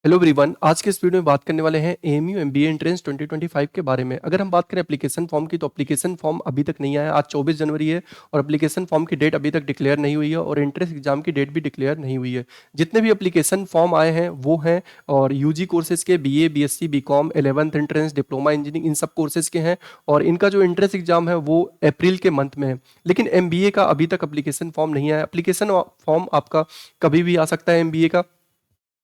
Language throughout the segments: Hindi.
हेलो एवरीवन, आज के इस वीडियो में बात करने वाले हैं एएमयू एमबीए एंट्रेंस 2025 के बारे में। अगर हम बात करें एप्लीकेशन फॉर्म की, तो एप्लीकेशन फॉर्म अभी तक नहीं आया। आज 24 जनवरी है और एप्लीकेशन फॉर्म की डेट अभी तक डिक्लेयर नहीं हुई है और एंट्रेंस एग्जाम की डेट भी डिक्लेयर नहीं हुई है। जितने भी एप्लीकेशन फॉर्म आए हैं वो हैं और यूजी कोर्सेज के, BA, BSc, BCom, 11th entrance, diploma engineering, इन सब कोर्सेज के हैं और इनका जो एंट्रेंस एग्जाम है वो अप्रैल के मंथ में है। लेकिन एमबीए का अभी तक एप्लीकेशन फॉर्म नहीं आया। एप्लीकेशन फॉर्म आपका कभी भी आ सकता है एमबीए का।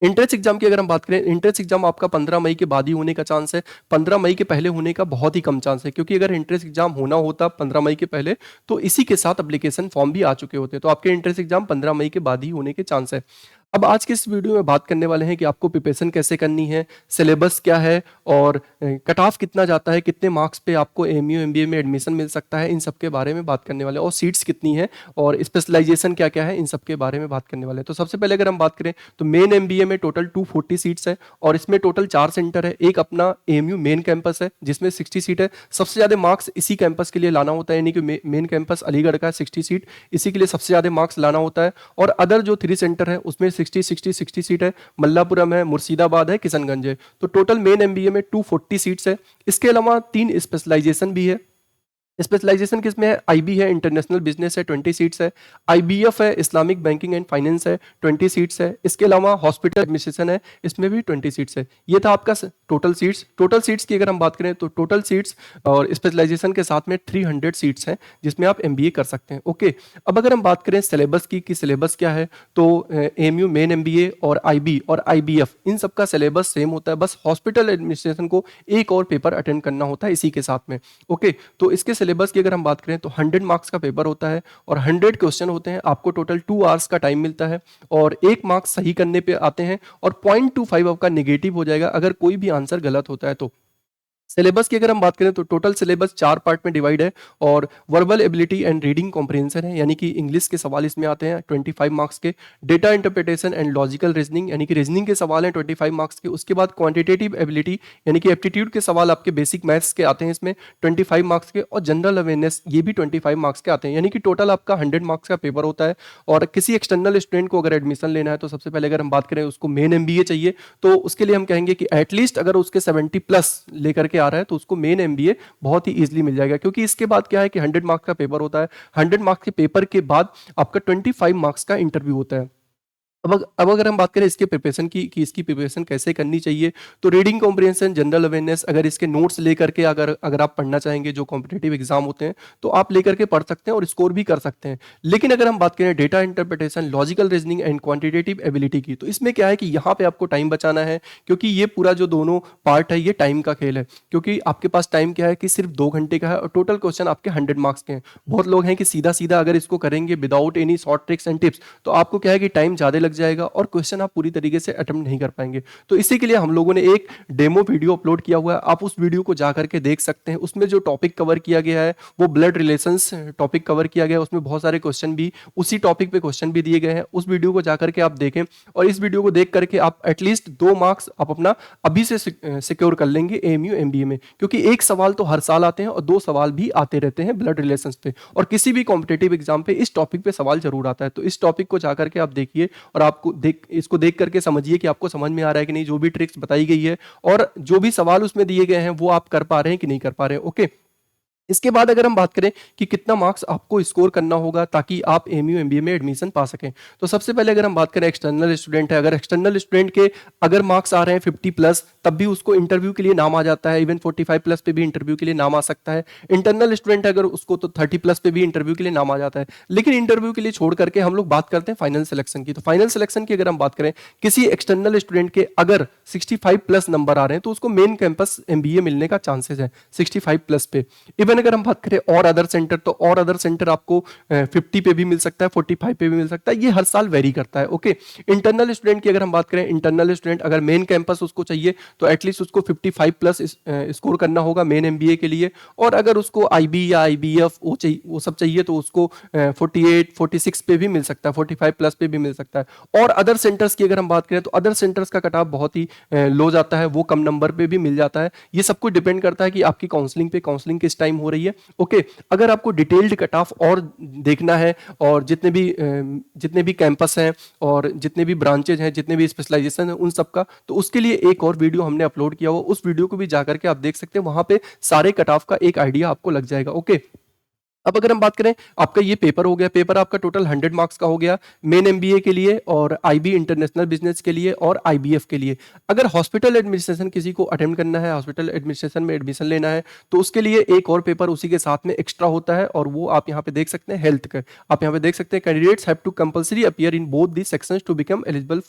एंट्रेंस एग्जाम की अगर हम बात करें, एंट्रेंस एग्जाम आपका 15 मई के बाद ही होने का चांस है। 15 मई के पहले होने का बहुत ही कम चांस है, क्योंकि अगर एंट्रेंस एग्जाम होना होता 15 मई के पहले तो इसी के साथ एप्लीकेशन फॉर्म भी आ चुके होते। तो आपके एंट्रेंस एग्जाम 15 मई के बाद ही होने के चांस है। अब आज के इस वीडियो में बात करने वाले हैं कि आपको प्रिपरेशन कैसे करनी है, सिलेबस क्या है और कट ऑफ कितना जाता है, कितने मार्क्स पे आपको एमयू एमबीए में एडमिशन मिल सकता है, इन सब के बारे में बात करने वाले हैं। और सीट्स कितनी है और स्पेशलाइजेशन क्या क्या है, इन सब के बारे में बात करने वाले हैं। तो सबसे पहले अगर हम बात करें तो मेन एमबीए में टोटल 240 सीट्स है और इसमें टोटल 4 सेंटर है। एक अपना एमयू मेन कैंपस है जिसमें 60 सीट है। सबसे ज़्यादा मार्क्स इसी कैंपस के लिए लाना होता है, यानी कि मेन कैंपस अलीगढ़ का 60 सीट, इसी के लिए सबसे ज़्यादा मार्क्स लाना होता है। और अदर जो 3 सेंटर है उसमें 60 सीट है। मल्लापुरम है, मुर्शिदाबाद है, किशनगंज है। तो टोटल मेन एमबीए में 240 सीट्स है। इसके अलावा 3 स्पेशलाइजेशन भी है। स्पेशलाइजेशन किसमें है? आईबी है, इंटरनेशनल बिजनेस है, 20 सीट्स है। आईबीएफ है, इस्लामिक बैंकिंग एंड फाइनेंस है, 20 सीट्स है। इसके अलावा हॉस्पिटल एडमिनिस्ट्रेशन है, इसमें भी 20 सीट्स है। ये था आपका टोटल सीट्स। टोटल सीट्स की अगर हम बात करें तो टोटल सीट्स और स्पेशलाइजेशन के साथ में 300 सीट्स हैं जिसमें आप एमबीए कर सकते हैं। ओके, अब अगर हम बात करें सिलेबस की कि सिलेबस क्या है, तो एमयू मेन एमबीए और आईबी और आईबीएफ इन सब का सिलेबस सेम होता है। बस हॉस्पिटल एडमिनिस्ट्रेशन को एक और पेपर अटेंड करना होता है इसी के साथ में। ओके, तो इसके सिलेबस की अगर हम बात करें तो 100 मार्क्स का पेपर होता है और 100 क्वेश्चन होते हैं। आपको टोटल 2 आवर्स का टाइम मिलता है और 1 मार्क्स सही करने पे आते हैं और 0.25 आपका नेगेटिव हो जाएगा अगर कोई भी आंसर गलत होता है तो। सिलेबस की अगर हम बात करें तो टोटल सिलेबस 4 पार्ट में डिवाइड है और verbal ability and reading comprehension है, यानी कि इंग्लिश के सवाल इसमें आते हैं 25 मार्क्स के। Data interpretation and logical reasoning, यानी कि रीजनिंग के सवाल हैं 25 मार्क्स के। उसके बाद क्वांटिटेटिव एबिलिटी यानी कि एप्टीट्यूड के सवाल आपके बेसिक मैथ्स के आते हैं इसमें 25 मार्क्स के। और जनरल अवेयरनेस ये भी 25 मार्क्स के आते हैं, यानी कि टोटल आपका 100 मार्क्स का पेपर होता है। और किसी एक्सटर्नल स्टूडेंट को अगर एडमिशन लेना है तो सबसे पहले अगर हम बात करें उसको मेन एमबीए चाहिए, तो उसके लिए हम कहेंगे कि एटलीस्ट अगर उसके 70 प्लस लेकर के आ रहा है तो उसको मेन एमबीए बहुत ही इजीली मिल जाएगा, क्योंकि इसके बाद क्या है कि 100 मार्क्स का पेपर होता है। 100 मार्क्स के पेपर के बाद आपका 25 मार्क्स का इंटरव्यू होता है। अब अगर हम बात करें इसके प्रिपरेशन की कि इसकी प्रिपरेशन कैसे करनी चाहिए, तो रीडिंग कॉम्प्रिहेंशन, जनरल अवेयरनेस, अगर इसके नोट्स लेकर के अगर अगर आप पढ़ना चाहेंगे जो कॉम्पिटिटिव एग्जाम होते हैं तो आप लेकर के पढ़ सकते हैं और स्कोर भी कर सकते हैं। लेकिन अगर हम बात करें data interpretation, logical reasoning and quantitative ability की, तो इसमें क्या है कि यहाँ पे आपको टाइम बचाना है, क्योंकि ये पूरा जो दोनों पार्ट है ये टाइम का खेल है। क्योंकि आपके पास टाइम क्या है कि सिर्फ 2 घंटे का है और टोटल क्वेश्चन आपके 100 मार्क्स के हैं। बहुत लोग हैं कि सीधा सीधा अगर इसको करेंगे without any short tricks and tips तो आपको क्या है कि टाइम ज़्यादा लग जाएगा और क्वेश्चन आप पूरी तरीके से अटेम्प्ट नहीं कर पाएंगे। तो इसी के लिए हम लोगों ने एक डेमो वीडियो अपलोड किया हुआ है, आप उस वीडियो को जाकर के देख सकते हैं। उसमें जो टॉपिक कवर किया गया है वो ब्लड रिलेशंस टॉपिक कवर किया गया है। उसमें बहुत सारे क्वेश्चन भी उसी टॉपिक पे क्वेश्चन भी दिए गए हैं। उस वीडियो को जाकर के आप देखें और इस वीडियो को देख करके आप एटलीस्ट 2 मार्क्स आप अपना अभी से सिक्योर कर लेंगे एएमयू एमबीए में, क्योंकि एक सवाल तो हर साल आते हैं और 2 सवाल भी आते रहते हैं ब्लड रिलेशंस पे, और किसी भी कॉम्पिटेटिव एग्जाम पे इस टॉपिक पे सवाल जरूर आता है। तो इस टॉपिक को जाकर के आप देखिए और आपको इसको देख करके समझिए कि आपको समझ में आ रहा है कि नहीं, जो भी ट्रिक्स बताई गई है और जो भी सवाल उसमें दिए गए हैं वो आप कर पा रहे हैं कि नहीं कर पा रहे हैं। ओके, इसके बाद अगर हम बात करें कि कितना मार्क्स आपको स्कोर करना होगा ताकि आप एमयू एमबीए में एडमिशन पा सकें, तो सबसे पहले अगर हम बात करें एक्सटर्नल स्टूडेंट है, अगर एक्सटर्नल स्टूडेंट के अगर मार्क्स आ रहे हैं 50 प्लस तब भी उसको इंटरव्यू के लिए नाम आ जाता है। इवन 45 प्लस पे भी इंटरव्यू के लिए नाम आ सकता है। इंटरनल स्टूडेंट अगर उसको तो 30 प्लस पे भी इंटरव्यू के लिए नाम आ जाता है। लेकिन इंटरव्यू के लिए छोड़ करके हम लोग बात करते हैं फाइनल सिलेक्शन की। तो फाइनल सिलेक्शन की अगर हम बात करें, किसी एक्सटर्नल स्टूडेंट के अगर 65 प्लस नंबर आ रहे हैं तो उसको मेन कैंपस एमबीए मिलने का चांसेस है 65 प्लस पे। इवन अगर हम बात करें और अदर सेंटर, तो और अदर सेंटर आपको 50 पे भी मिल सकता है, 45 पे भी मिल सकता है, ये हर साल वेरी करता है। ओके, इंटरनल स्टूडेंट की अगर हम बात करें, इंटरनल स्टूडेंट अगर मेन कैंपस उसको चाहिए तो एटलीस्ट उसको 55 प्लस स्कोर करना होगा मेन एमबीए के लिए। और अगर उसको आईबी या आईबीएफ वो चाहिए, वो सब चाहिए, तो उसको 48 46 पे भी मिल सकता है, 45 प्लस पे भी मिल सकता है। और अदर सेंटर्स की अगर हम बात करें तो अदर सेंटर्स का कट ऑफ बहुत ही लो जाता है, वो कम नंबर पे भी मिल जाता है। ये सब कुछ डिपेंड करता है कि आपकी काउंसलिंग पे काउंसलिंग किस टाइम हो हो रही है। ओके, अगर आपको डिटेल्ड कट ऑफ और देखना है और जितने भी कैंपस हैं और जितने भी ब्रांचेज हैं, जितने भी स्पेशलाइजेशन हैं उन सब का, तो उसके लिए एक और वीडियो हमने अपलोड किया हुआ, उस वीडियो को भी जाकर के आप देख सकते हैं, वहां पे सारे कट ऑफ का एक आइडिया आपको लग जाएगा। ओके, अब अगर हम बात करें, आपका ये पेपर हो गया, पेपर आपका टोटल 100 मार्क्स का हो गया मेन एमबीए के लिए और आईबी इंटरनेशनल बिजनेस के लिए और आईबीएफ के लिए। अगर हॉस्पिटल एडमिनिस्ट्रेशन किसी को अटेम्प्ट करना है, हॉस्पिटल एडमिनिस्ट्रेशन में एडमिशन लेना है, तो उसके लिए एक और पेपर उसी के साथ में एक्स्ट्रा होता है और वो आप यहाँ पे देख सकते हैं हेल्थ का। आप यहाँ पे देख सकते हैं candidates have to compulsory appear in both the sections to become eligible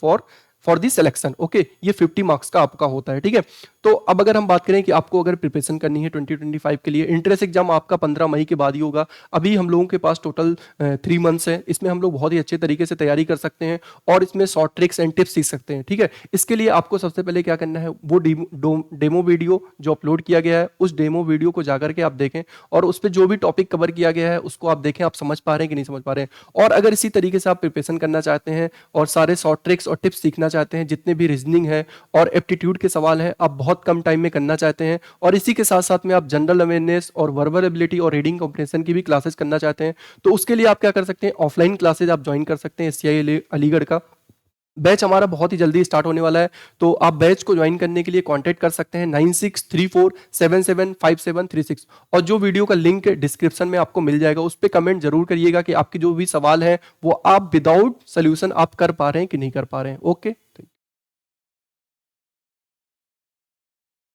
for the selection. Okay, ये 50 मार्क्स का आपका होता है, ठीक है। तो अब अगर हम बात करें कि आपको अगर प्रिपरेशन करनी है 2025 के लिए, इंट्रेंस एग्जाम आपका 15 मई के बाद ही होगा। अभी हम लोगों के पास टोटल 3 मंथ्स है, इसमें हम लोग बहुत ही अच्छे तरीके से तैयारी कर सकते हैं और इसमें शॉर्ट ट्रिक्स एंड टिप्स सीख सकते हैं, ठीक है। इसके लिए आपको सबसे पहले क्या करना है, वो डेमो वीडियो जो अपलोड किया गया है, उस डेमो वीडियो को जाकर के आप देखें और उस पर जो भी टॉपिक कवर किया गया है उसको आप देखें, आप समझ पा रहे हैं कि नहीं समझ पा रहे हैं। और अगर इसी तरीके से आप प्रिपरेशन करना चाहते हैं और सारे शॉर्ट ट्रिक्स और टिप्स सीखना चाहते हैं, जितने भी रीजनिंग है और एप्टीट्यूड के सवाल है, आप बहुत कम टाइम में करना चाहते हैं और इसी के साथ साथ में आप जनरल अवेयरनेस और वर्बल एबिलिटी और रीडिंग कॉम्प्रिहेंशन की भी क्लासेस करना चाहते हैं, तो उसके लिए आप क्या कर सकते हैं, ऑफलाइन क्लासेज आप ज्वाइन कर सकते हैं। एससीआई अलीगढ़ का बैच हमारा बहुत ही जल्दी स्टार्ट होने वाला है, तो आप बैच को ज्वाइन करने के लिए कांटेक्ट कर सकते हैं 9634775736 और जो वीडियो का लिंक डिस्क्रिप्शन में आपको मिल जाएगा, उस पर कमेंट जरूर करिएगा कि आपके जो भी सवाल है वो आप विदाउट सोल्यूशन आप कर पा रहे हैं कि नहीं कर पा रहे हैं। ओके।